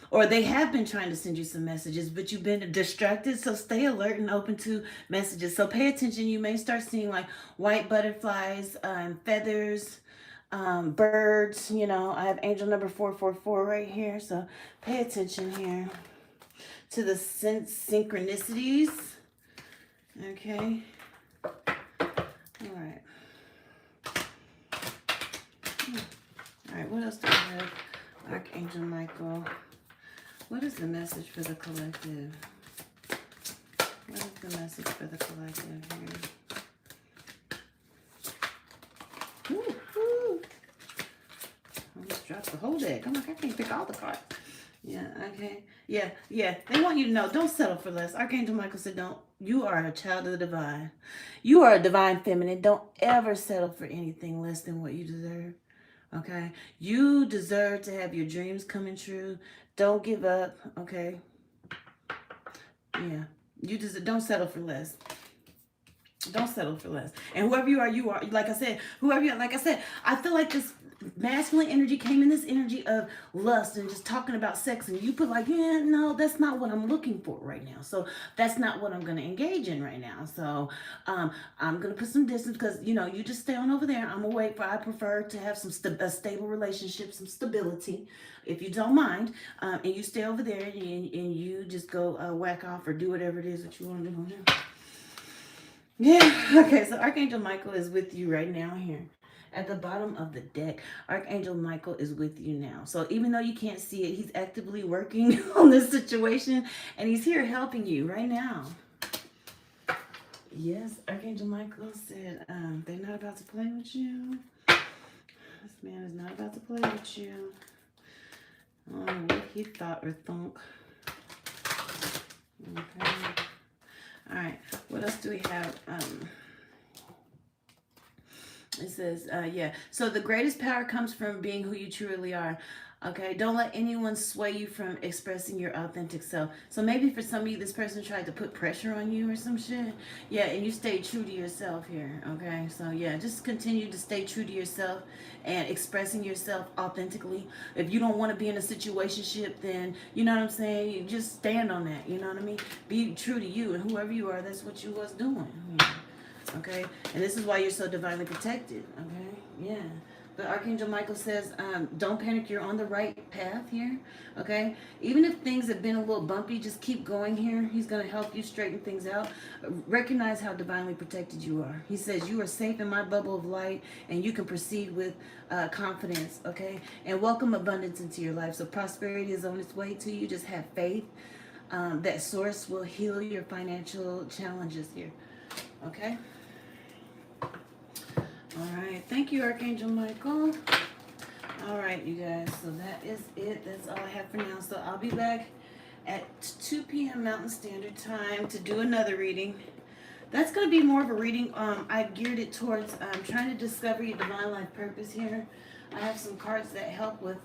or they have been trying to send you some messages, but you've been distracted. So stay alert and open to messages. So pay attention. You may start seeing like white butterflies, feathers, birds. You know, I have angel number 444 right here. So pay attention here to the synchronicities. Okay. All right. All right, what else do we have? Archangel Michael. What is the message for the collective? What is the message for the collective here? Woo-hoo. I almost dropped the whole deck. I'm like, I can't pick all the cards. Yeah, okay. Yeah. They want you to know, don't settle for less. Archangel Michael said, don't. You are a child of the divine. You are a divine feminine. Don't ever settle for anything less than what you deserve. Okay? You deserve to have your dreams coming true. Don't give up. Okay? Yeah. Don't settle for less. Don't settle for less. And whoever you are, like I said, whoever you are, like I said, I feel like this, masculine energy came in this energy of lust and just talking about sex, and you put like, yeah, no, that's not what I'm looking for right now. So that's not what I'm going to engage in right now. So I'm going to put some distance because, you know, you just stay on over there. I'm going to wait for, I prefer to have some a stable relationship, some stability, if you don't mind. And you stay over there and you just go whack off or do whatever it is that you want to do. Yeah, okay, so Archangel Michael is with you right now here. At the bottom of the deck, Archangel Michael is with you now. So even though you can't see it, he's actively working on this situation and he's here helping you right now. Yes, Archangel Michael said, they're not about to play with you. This man is not about to play with you. Oh, what he thought or thunk. Okay. All right, what else do we have? It says, yeah, so the greatest power comes from being who you truly are. Okay, don't let anyone sway you from expressing your authentic self. So maybe for some of you, this person tried to put pressure on you or some shit. Yeah, and you stay true to yourself here. Okay, so yeah, just continue to stay true to yourself and expressing yourself authentically. If you don't want to be in a situationship, then, you know what I'm saying, you just stand on that. You know what I mean? Be true to you, and whoever you are, that's what you was doing. Yeah. Okay, and this is why you're so divinely protected. Okay, yeah. But Archangel Michael says, don't panic, you're on the right path here. Okay, even if things have been a little bumpy, just keep going here. He's going to help you straighten things out. Recognize how divinely protected you are. He says you are safe in my bubble of light and you can proceed with confidence. Okay, and welcome abundance into your life. So prosperity is on its way to you. Just have faith that source will heal your financial challenges here. Okay. All right, thank you, Archangel Michael. All right, you guys, so that is it. That's all I have for now. So I'll be back at 2 p.m. Mountain Standard Time to do another reading. That's going to be more of a reading. I geared it towards trying to discover your divine life purpose here. I have some cards that help with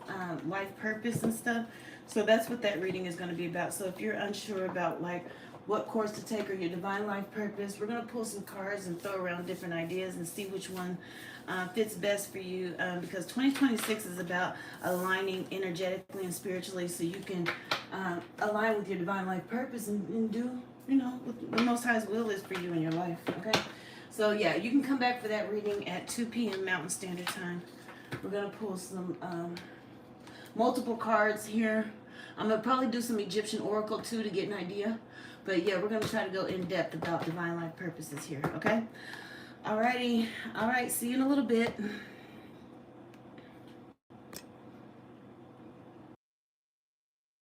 life purpose and stuff. So that's what that reading is going to be about. So if you're unsure about like what course to take or your divine life purpose, we're going to pull some cards and throw around different ideas and see which one fits best for you, because 2026 is about aligning energetically and spiritually so you can align with your divine life purpose and do, you know, what the Most High's will is for you in your life. Okay, so yeah, you can come back for that reading at 2 p.m. Mountain Standard Time. We're going to pull some multiple cards here. I'm going to probably do some Egyptian Oracle too to get an idea. But yeah, we're going to try to go in depth about divine life purposes here, okay? Alrighty. All right, see you in a little bit.